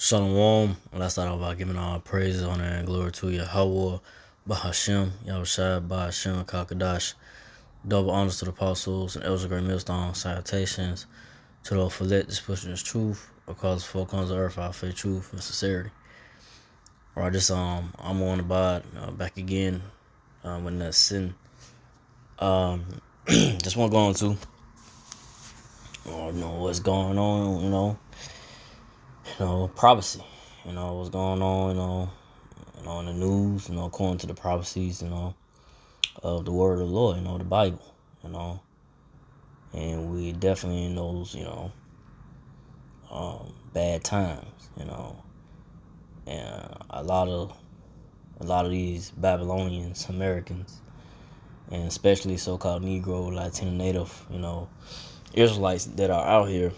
Shalom. Let's start off by giving all praises, honor, and glory to Yahweh, Bahashem, Yahushua, Bahashem, Kakadash. Double honors to the apostles and elders of great millstone. Salutations to those for let this pushing this truth, across the four corners of earth, our faith, truth, and sincerity. All right, I'm on the bod, back again, with that sin. Just want to go into, what's going on, prophecy. What's going on, in the news, according to the prophecies, of the word of the Lord, the Bible, and we definitely in those, bad times, and a lot of these Babylonians, Americans, and especially so-called Negro, Latino, Native, Israelites that are out here,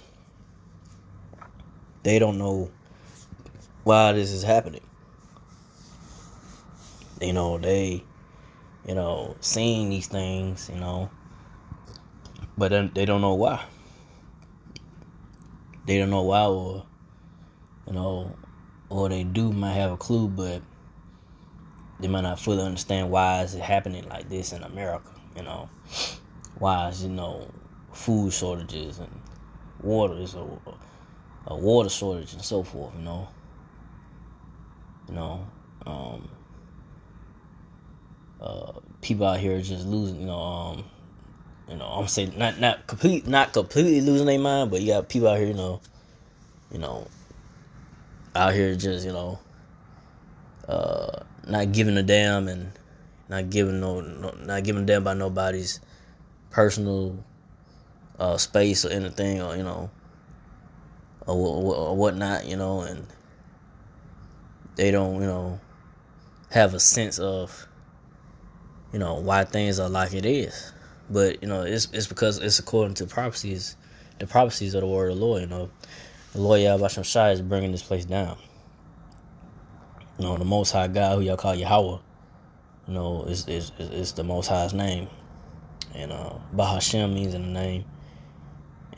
they don't know why this is happening. They, seeing these things, but then they don't know why. They don't know why, or they do might have a clue, but they might not fully understand why is it happening like this in America. Why is food shortages and water is a water shortage and so forth. People out here just losing. I'm saying not completely losing their mind, but you got people out here, out here just not giving a damn and not giving a damn about nobody's personal space or anything, or whatnot, and they don't have a sense of why things are like it is. But it's because it's according to prophecies, the prophecies of the word of the Lord. The Lord Yahweh Shai is bringing this place down. The Most High God, who y'all call Yahweh, is the Most High's name, and Bahashem means in the name,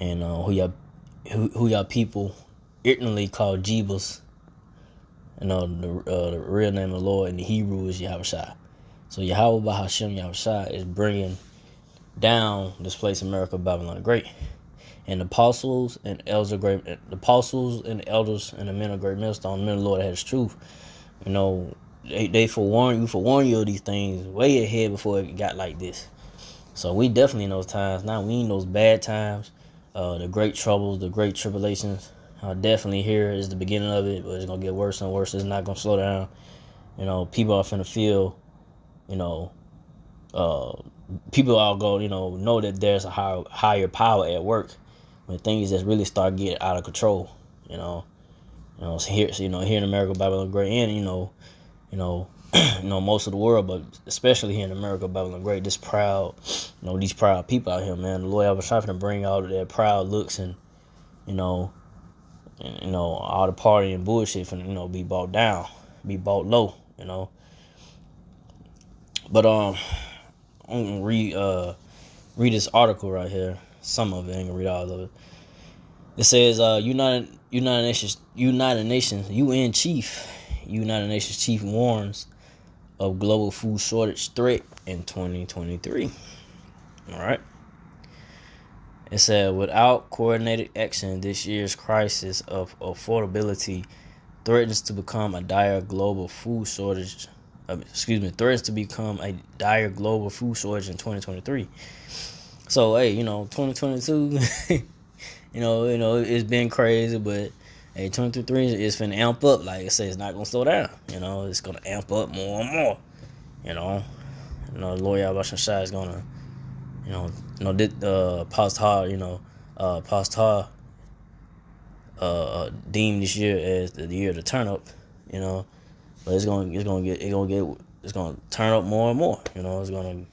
and who y'all people ignorantly call Jebus. The real name of the Lord in the Hebrew is Yahweh Shai. So Yahweh Bahashem Yahweh Shai is bringing down this place, America, Babylon the Great, and the apostles and elders of great, the apostles and the elders and the men of great millstone, the men of the Lord that has truth. They forewarn you of these things way ahead before it got like this. So we definitely in those times now. We in those bad times, the great troubles, the great tribulations. Definitely here is the beginning of it, but it's gonna get worse and worse. It's not gonna slow down. People are finna feel, people are going, know that there's a higher power at work when things just really start getting out of control. So here in America, Babylon Great, and most of the world, but especially here in America, Babylon Great, this proud, these proud people out here, man. The Lord, I was trying to bring all of their proud looks and all the party and bullshit from be brought down, be brought low, But I'm gonna read this article right here. Some of it, I ain't gonna read all of it. It says United Nations UN chief, United Nations chief warns of global food shortage threat in 2023. All right. It said, without coordinated action, this year's crisis of affordability threatens to become a dire global food shortage. Threatens to become a dire global food shortage in 2023. So, hey, 2022, it's been crazy, but hey, 2023 is finna amp up. Like I said, it's not gonna slow down. It's gonna amp up more and more. The Lord Yahweh Shai is gonna, Pastor, deemed this year as the year to turn up. But it's gonna turn up more and more. It's gonna,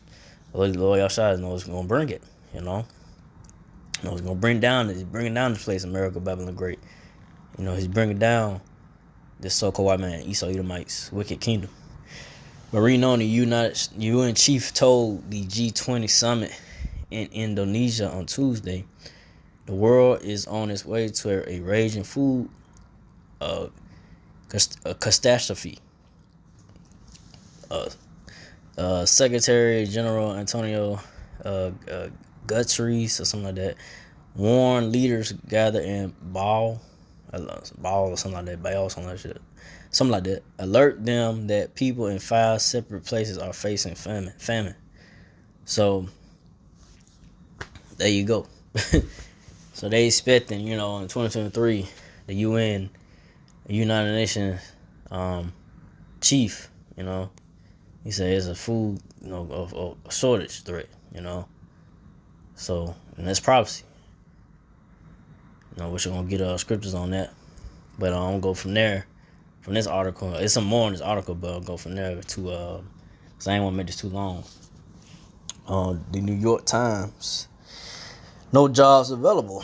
Lord Yahweh knows it's gonna bring it. He's gonna bring down. He's bringing down this place, America, Babylon Great. He's bringing down this so-called white man, Esau Edomites, wicked kingdom. But reading on, the UN chief told the G20 summit in Indonesia on Tuesday, the world is on its way to a raging food Catastrophe. Secretary General Antonio Guterres or something like that warned leaders gather in Ball or something like that, Ball, something like that. Alert them that people in 5 separate places are facing famine. So there you go. So they expecting, in 2023, the UN, the United Nations chief, he said it's a food, a shortage threat, So, and that's prophecy. We're gonna get scriptures on that, but I'm gonna go from there. From this article, it's some more in this article, but I'll go from there to cause I ain't want to make this too long. The New York Times, no jobs available.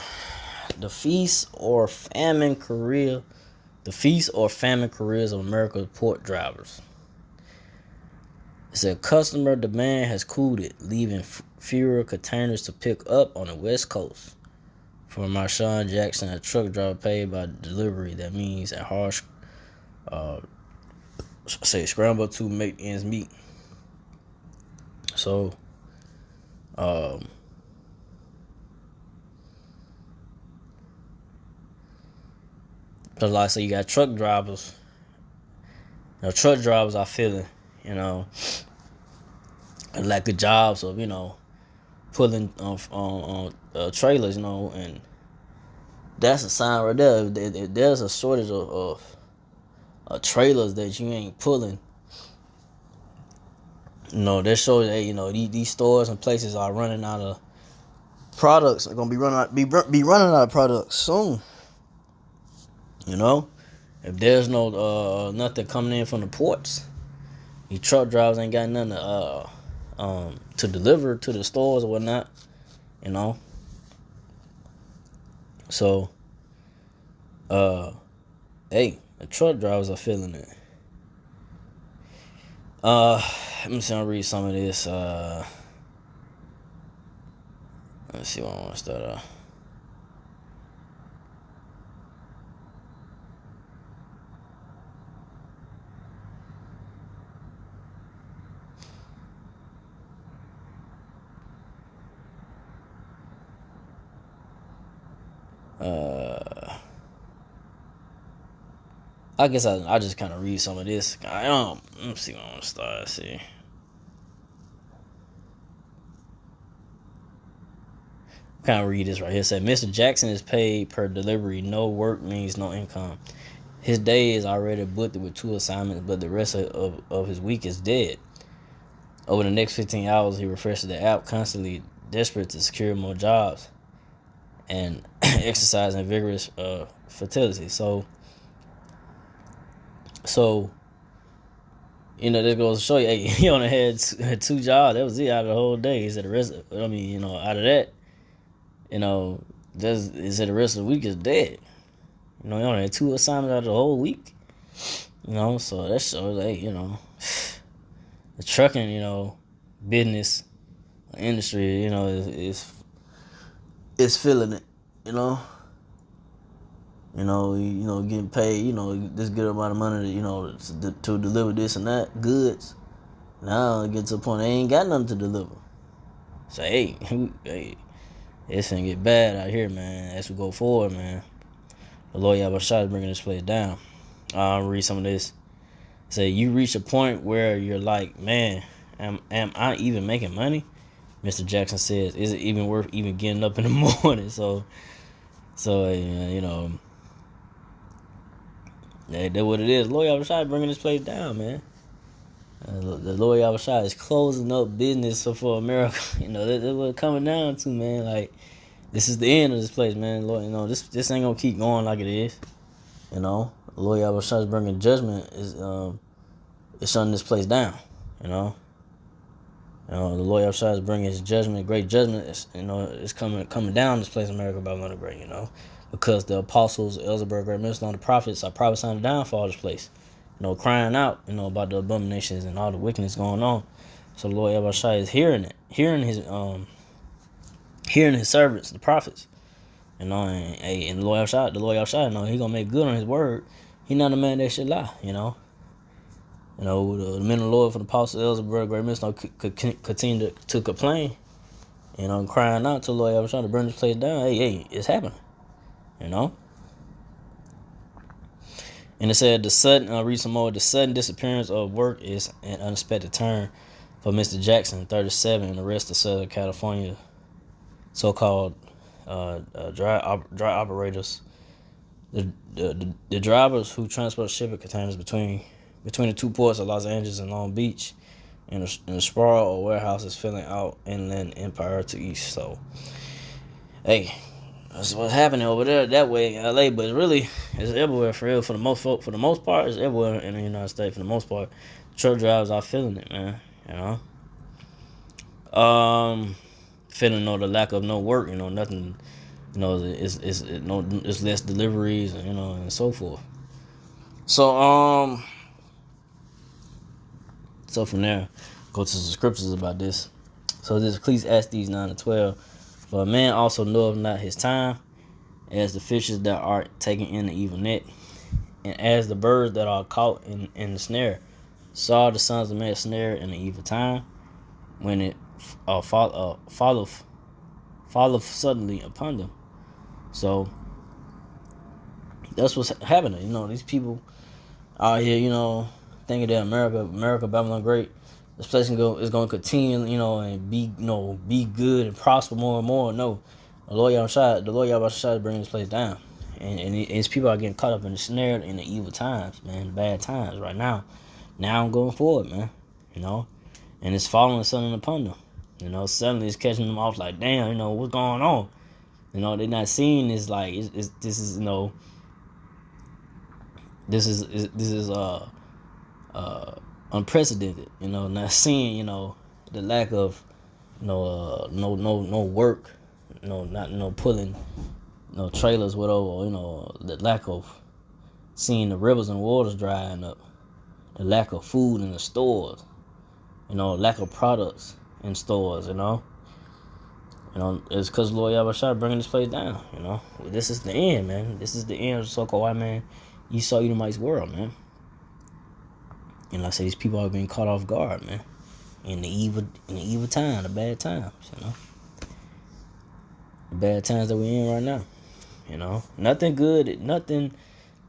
The feast or famine careers of America's port drivers. It said customer demand has cooled it, leaving fewer containers to pick up on the West Coast. For Marshawn Jackson, a truck driver paid by delivery, that means a harsh, scramble to make ends meet. So, because like I said, you got truck drivers. Truck drivers are feeling, a lack of jobs of, pulling on trailers, and that's a sign right there. If there's a shortage of trailers that you ain't pulling, that shows that these stores and places are running out of products. Are gonna be running out of products soon. If there's no nothing coming in from the ports, these truck drivers ain't got nothing to deliver to the stores or whatnot. So, hey, the truck drivers are feeling it. Let me see. I'll read some of this. Let's see what I want to start off. I guess I just kind of read some of this. Let me see what I want to start. See. Kind of read this right here. It said, Mr. Jackson is paid per delivery. No work means no income. His day is already booked with 2 assignments, but the rest of his week is dead. Over the next 15 hours, he refreshes the app, constantly desperate to secure more jobs and exercising vigorous fertility. So, this goes to show you, hey, he only had 2 jobs. That was it out of the whole day. He said the rest, out of that, he said the rest of the week is dead. He only had 2 assignments out of the whole week. So that shows, hey, the trucking, business industry, is feeling it, getting paid, this good amount of money to deliver this and that goods. Now it gets to a point they ain't got nothing to deliver. So hey, it's gonna get bad out here, man. As we go forward, man. The Lord Yahweh is bringing this place down. I'll read some of this. Say you reach a point where you're like, man, am I even making money? Mr. Jackson says, is it even worth even getting up in the morning? So that's what it is. Lord Yahweh bringing this place down, man. The Lord Yahweh is closing up business for America. That's what it's coming down to, man. Like, this is the end of this place, man. Lord, this ain't gonna keep going like it is. The Lord Yahweh is bringing judgment. Is shutting this place down. The Lord Yahweh is bringing His judgment, great judgment. It's coming down this place, America, Babylon the Great. Because the apostles, Elzebub, great ministers, and the prophets are prophesying the downfall of this place. Crying out, about the abominations and all the wickedness going on. So the Lord Yahweh is hearing it, hearing His servants, the prophets. And the Lord Yahweh, He gonna make good on His word. he not a man that should lie, the men of the Lord from the apostle Elizabeth, great minister, could continue to complain, crying out to the Lord, I was trying to burn this place down. Hey, it's happening, And it said the sudden disappearance of work is an unexpected turn for Mr. Jackson, 37, and the rest of Southern California, so-called dry operators. The drivers who transport shipping containers between the two ports of Los Angeles and Long Beach, and the sprawl or warehouses filling out Inland Empire to east. So, hey, that's what's happening over there that way in LA. But it's everywhere for real. For the most part, it's everywhere in the United States. For the most part, truck drivers are feeling it, man. Feeling the lack of no work. Nothing. It's less deliveries, and so forth. So So from there, go to some scriptures about this. So this Ecclesiastes 9-12. For a man also knoweth not his time, as the fishes that are taken in the evil net, and as the birds that are caught in the snare. Saw the sons of man snare in the evil time, when it followeth suddenly upon them. So that's what's happening. These people out here, thinking that America, Babylon great. This place is going to continue, and be good and prosper more and more. No, the Lord Yahweh is bringing this place down, and his people are getting caught up in the snare in the evil times, man, the bad times right now. Now I'm going forward, man, and it's following suddenly upon them. Suddenly it's catching them off like, damn, what's going on? They're not seeing this like this is unprecedented. Not seeing the lack of no work, not pulling trailers whatever. The lack of seeing the rivers and waters drying up, the lack of food in the stores, lack of products in stores. It's because Lord Yahweh bringing this place down. This is the end, man. This is the end of the so-called white man, Esau Edomite's world, man. And like I say, these people are being caught off guard, man. In the evil time, the bad times, the bad times that we're in right now. Nothing good, nothing.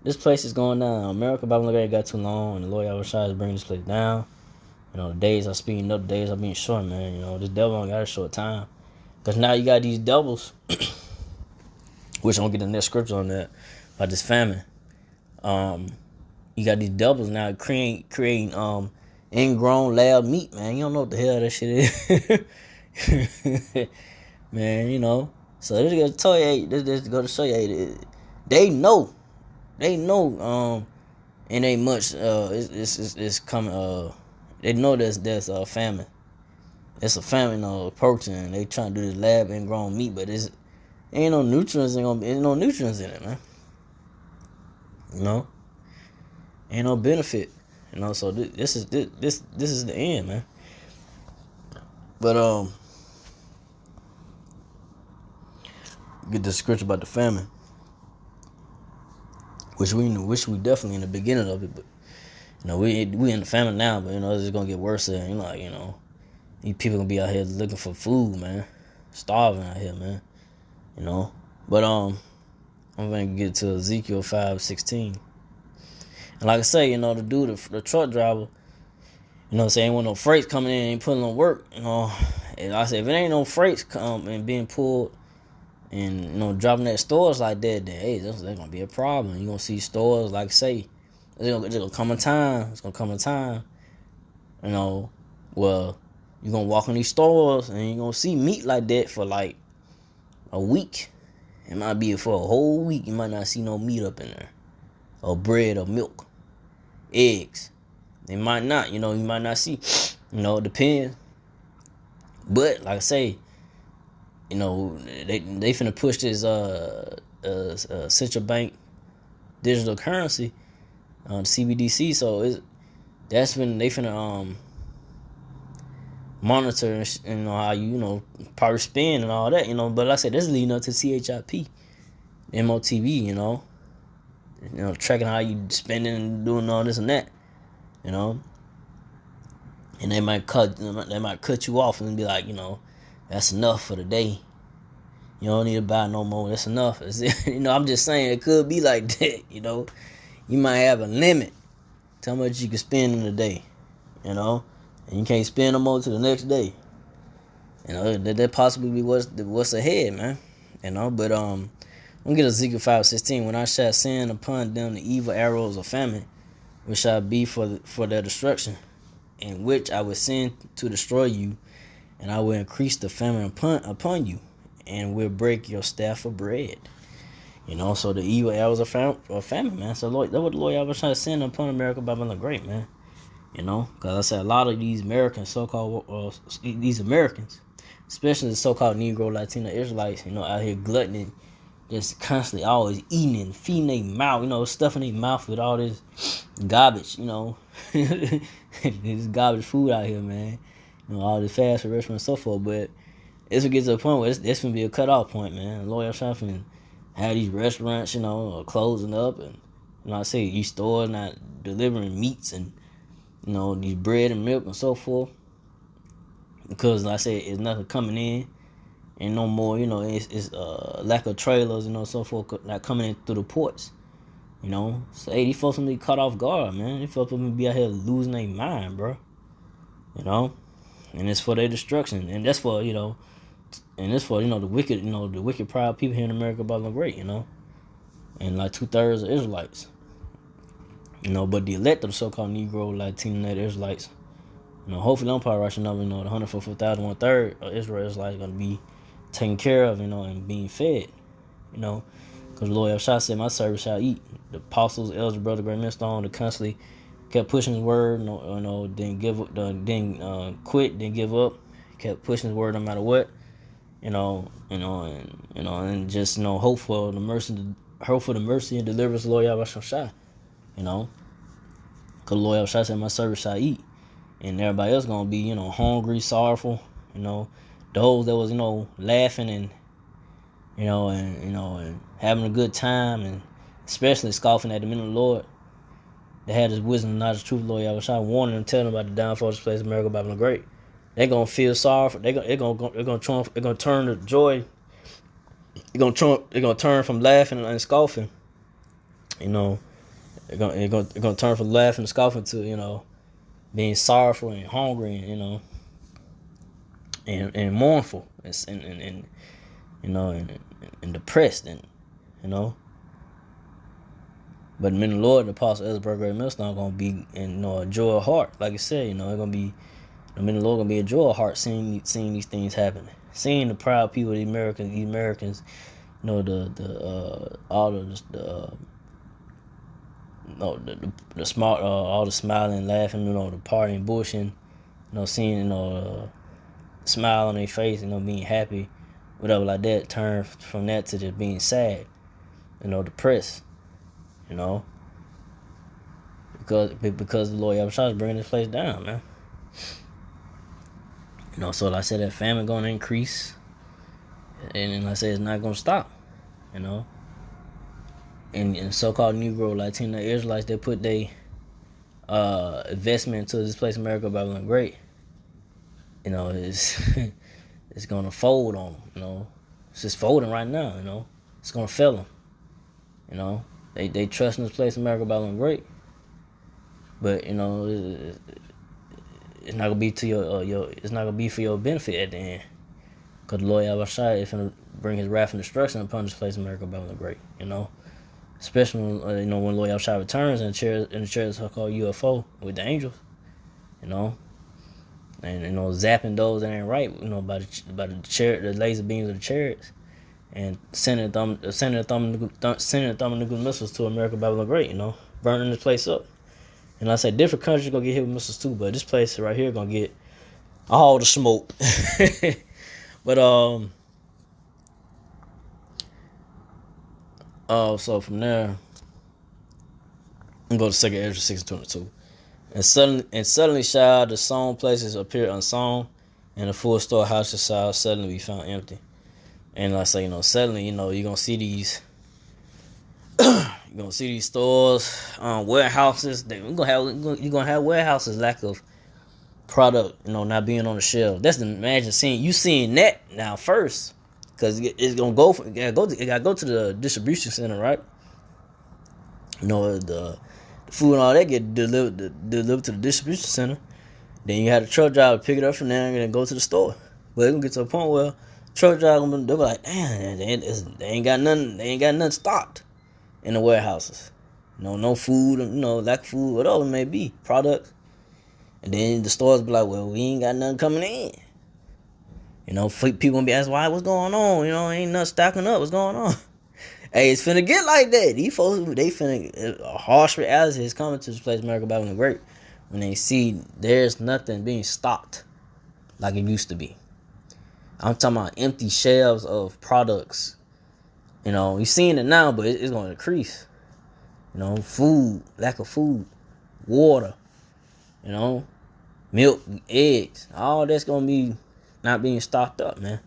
This place is going down. America, Babylon got too long, and the Lord Yahweh is bringing this place down. The days are speeding up, the days are being short, man. This devil only got a short time. Because now you got these devils, which I'm going to get the next scripture on that, about this famine. You got these devils now creating ingrown lab meat, man. You don't know what the hell that shit is. Man, So this is going to show you, they know, it ain't much, it's coming, they know there's a famine. It's a famine approaching. They trying to do this lab ingrown meat, but ain't no nutrients. Ain't no nutrients in it, man. Ain't no benefit. So this is the end, man. But get the scripture about the famine, which we definitely in the beginning of it, but we in the famine now, but it's gonna get worse. And these people gonna be out here looking for food, man. Starving out here, man. But I'm gonna get to Ezekiel 5:16. And like I say, the dude, the truck driver, say ain't want no freights coming in, ain't putting on work, And I said, if it ain't no freights come and being pulled and dropping at stores like that, then hey, that's gonna be a problem. You're gonna see stores, like say, it's gonna come a time. It's gonna come a time, well, you're gonna walk in these stores and you're gonna see meat like that for like a week. It might be for a whole week. You might not see no meat up in there, or bread, or milk, eggs. They might not. You might not see. It depends. But like I say, they finna push this central bank digital currency, CBDC. So that's when they finna monitor and how you probably spend and all that. But like I said, that's leading up to CHIP, MOTV. tracking how you spending and doing all this and that, you know. And they might cut you off and be like, that's enough for the day. You don't need to buy no more. That's enough. I'm just saying it could be like that. You might have a limit to how much you can spend in a day. And you can't spend no more to the next day. That possibly be what's ahead, man. But I'm gonna get Ezekiel 5:16. When I shall send upon them the evil arrows of famine, which shall be for their destruction, in which I will send to destroy you, and I will increase the famine upon you, and will break your staff of bread. So the evil arrows of famine, man. So Lord, that's what the Lord was trying to send upon America by the great, man. Because I said a lot of these Americans, so-called these Americans, especially the so-called Negro, Latino, Israelites, out here gluttoning, just constantly always eating and feeding their mouth, stuffing their mouth with all this garbage, this garbage food out here, man. All this fast food restaurants and so forth. But this will get to a point where this going to be a cutoff point, man. Lawyer shopping, have these restaurants, closing up, and I say these stores not delivering meats and these bread and milk and so forth, because like I said, it's nothing coming in, and no more. It's lack of trailers, so forth, not coming in through the ports. So hey, these folks gonna be caught off guard, man. These folks gonna be out here losing their mind, bro. And it's for their destruction, and that's for and it's for the wicked proud people here in America about them great, and like 2/3 of Israelites. But the elect of the so-called Negro, Latino, Israelites, hopefully I'm probably rushing up, the 144,000, 1/3 of Israel Israelites going to be taken care of, and being fed, because the Lord Yahshua said, my servant shall eat. The apostles, elders, brother, great millstone, they constantly kept pushing his word, didn't give up, didn't quit, didn't give up, kept pushing his word no matter what, and just, hope for the mercy and deliverance of the Lord Yahshua. Because the Lord Yahshua said, my servant shall eat. And everybody else going to be, hungry, sorrowful, those that was, laughing and, and having a good time, and especially scoffing at the men of the Lord. They had this wisdom, not the truth, Lord Yahshua, warning them, telling them about the downfall of this place, America, Babylon Great. They're going to feel sorrowful. They're going to turn to joy. They're going to turn from laughing and scoffing, They're gonna turn from laughing and scoffing to being sorrowful and hungry and mournful and depressed But the men of the Lord, the Apostle Ezra Great Millstone, gonna be in a joy of heart. Like I said, it's gonna be the men of the Lord gonna be a joy of heart seeing these things happen, seeing the proud people, the Americans, the smart, all the smiling, laughing, the partying, bullshitting, seeing, smile on their face, being happy, whatever like that, turn from that to just being sad, depressed, because the Lord Yahshua is bringing this place down, man. So like I said, that famine going to increase, and like I said, it's not going to stop, And so-called Negro, Latino, Israelites, they put their investment into this place, America, Babylon Great. It's it's gonna fold on them. It's just folding right now. It's gonna fail them. They trust in this place, America, Babylon Great. But it's not gonna be to your it's not gonna be for your benefit at the end. Cause the Lord Yahshua is gonna bring His wrath and destruction upon this place, America, Babylon Great. Especially when when Lord Yahshua returns in the chairs called UFO with the angels, and zapping those that ain't right, by the laser beams of the chariots, and sending thermonuclear missiles to America, Babylon Great, burning this place up. And like I said, different countries gonna get hit with missiles too, but this place right here gonna get all the smoke. But so from there, I'm going to 2 Ezra 6:22. And suddenly shall the sown places appear unsown, and the full storehouses shall suddenly be found empty. And like I say, suddenly, you're gonna see these You're gonna see these stores, warehouses. You're gonna have warehouses lack of product, not being on the shelf. That's the imagine seeing you seeing that now first, because it's gonna go. It gotta go to the distribution center, right? The food and all that get delivered to the distribution center. Then you have the truck driver pick it up from there and then go to the store. But it's gonna get to a point where truck driver they'll be like, damn, they ain't got nothing stocked in the warehouses. No food, lack of food, whatever it may be, products. And then the stores be like, well, we ain't got nothing coming in. People gonna be asking, why, what's going on? Ain't nothing stocking up, what's going on? Hey, it's finna get like that. These folks, a harsh reality is coming to this place, America Bible and Great, when they see there's nothing being stocked like it used to be. I'm talking about empty shelves of products. You're seeing it now, but it's going to increase. Food, lack of food, water, milk, eggs, all that's going to be not being stocked up, man.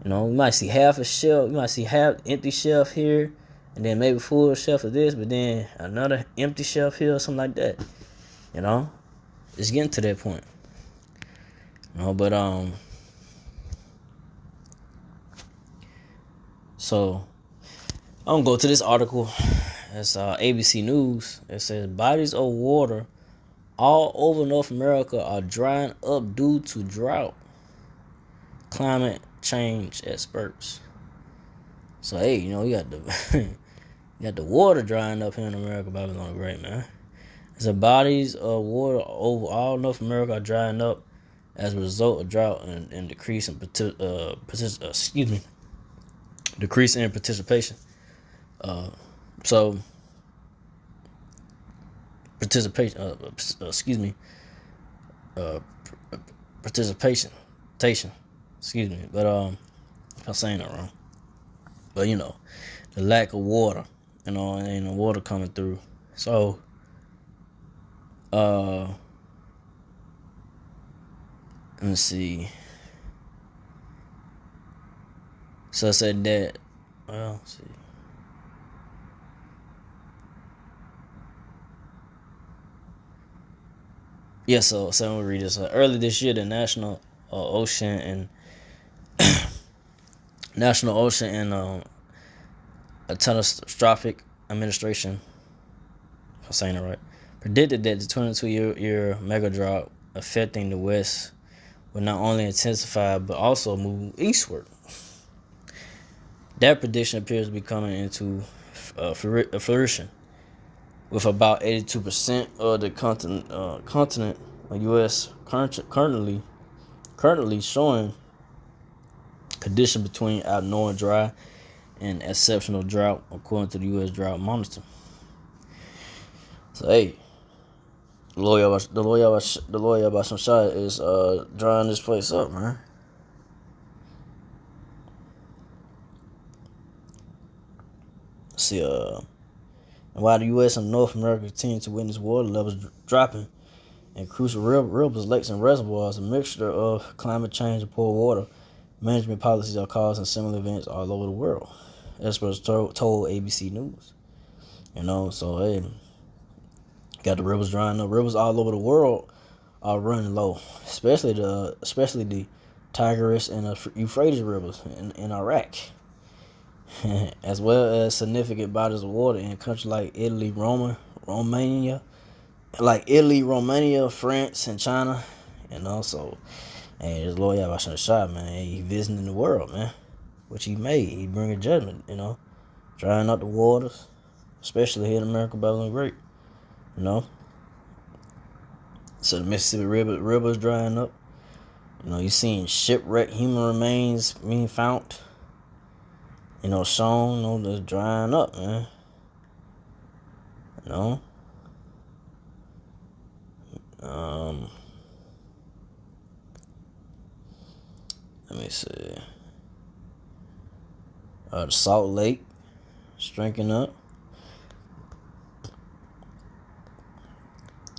You might see half a shelf, you might see half empty shelf here, and then maybe full shelf of this, but then another empty shelf here or something like that. It's getting to that point. But so I'm gonna go to this article. It's ABC News. It says bodies of water all over North America are drying up due to drought. Climate change experts. So hey, you got the you got the water drying up here in America. Babylon Great, man. The bodies of water over all North America are drying up as a result of drought and decrease in decrease in participation. Participation. Excuse me, but I'm saying that wrong. But the lack of water, and the water coming through. So let me see. So I said that. Well, let's see. Yeah, so I'm gonna read this. Early this year, the National Ocean and Catastrophe Administration, if I'm saying it right, predicted that the 22-year mega drought affecting the West would not only intensify but also move eastward. That prediction appears to be coming into fruition, with about 82% of the continent of U.S. currently showing condition between abnormal dry and exceptional drought, according to the U.S. Drought Monitor. So hey, the lawyer about some shot is drying this place up, man. See, while the U.S. and North America continue to witness water levels dropping in crucial rivers, lakes, and reservoirs, a mixture of climate change and poor water management policies are causing similar events all over the world. Experts told ABC News. So hey, got the rivers drying up. Rivers all over the world are running low, especially the Tigris and the Euphrates rivers in Iraq. As well as significant bodies of water in countries like Italy, Romania, France, and China. So, hey, this lawyer about some shot, man. He visiting the world, man. Which he made. He bringing judgment, drying up the waters, especially here in America, Babylon Great. So the Mississippi River is drying up. You seeing shipwrecked human remains being found. Shown, that's drying up, man. Let me see. The Salt Lake shrinking up.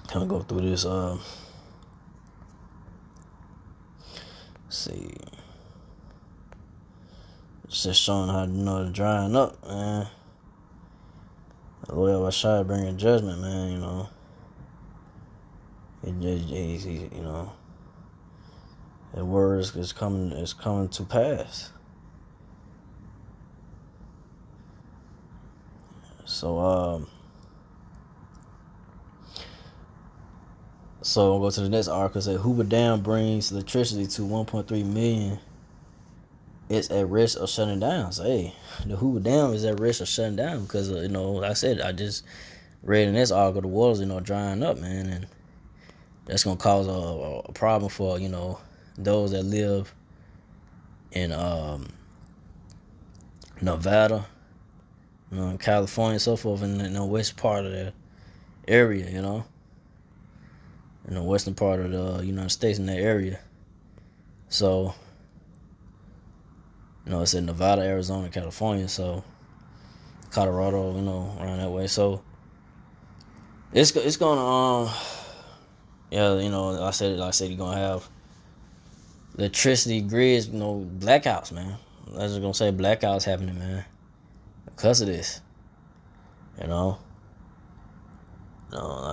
Kind of go through this. Let's see. It's just showing how it's drying up, man. The Lord Yahweh bringing judgment, man. You know, you know, the word is coming to pass. So so we'll go to the next article. It says Hoover Dam brings electricity to 1.3 million. It's at risk of shutting down. So hey, the Hoover Dam is at risk of shutting down because you know, like I said, I just read in this article the water's drying up, man, and that's gonna cause a problem for those that live in Nevada, in California, and so forth, in the west part of the area, in the western part of the United States, in that area. So, it's in Nevada, Arizona, California, so Colorado, around that way. So it's gonna like I said, you're gonna have electricity grids, blackouts, man. I was just gonna say blackouts happening, man, because of this. I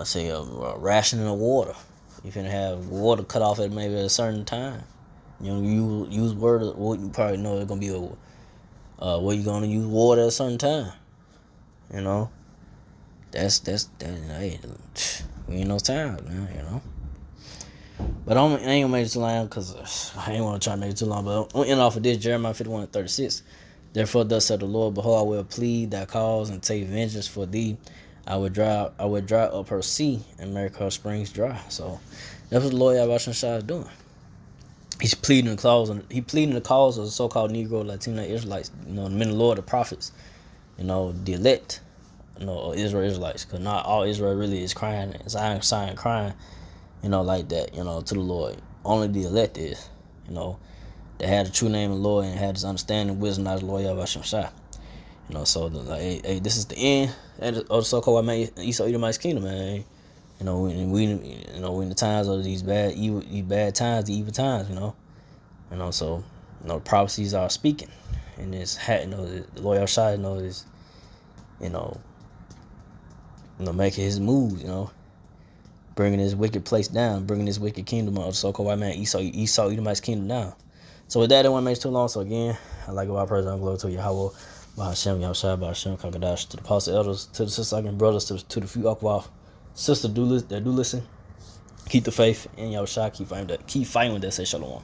say rationing of water. You finna have water cut off at maybe a certain time. You use water. You probably know it's gonna be where you gonna use water at a certain time. That's hey, we ain't no time, man. But I ain't gonna make it too long because I ain't want to try to make it too long. But I'm gonna end off with this: Jeremiah 51:36. Therefore, thus said the Lord, behold, I will plead thy cause and take vengeance for thee. I would dry up her sea and make her springs dry. So that's what the Lord Yahweh is doing. He's pleading the cause of the so-called Negro Latino Israelites, the men of the Lord, the prophets, the elect, Israelites, because not all Israel really is crying, crying, like that, to the Lord. Only the elect is, that had the true name of the Lord and had this understanding, wisdom, knowledge of the Lord Yahweh Shai. So hey, this is the end of the so-called Esau Edomite's kingdom, man. We in the times of these bad times, the evil times, so prophecies are speaking, and this the Lord Yahweh is making his moves, bringing this wicked place down, bringing this wicked kingdom of the so-called white man Esau Edomite's kingdom down. So with that, I don't want to make it too long. So again, I like about praise and glory to Yahweh, Bahashem, Yahushua, Bahashem, Kakadash, to the apostle elders, to the sisters and brothers, to the few Akwa sisters that do listen. Keep the faith in Yahushua. Keep fighting with that. Say shalom.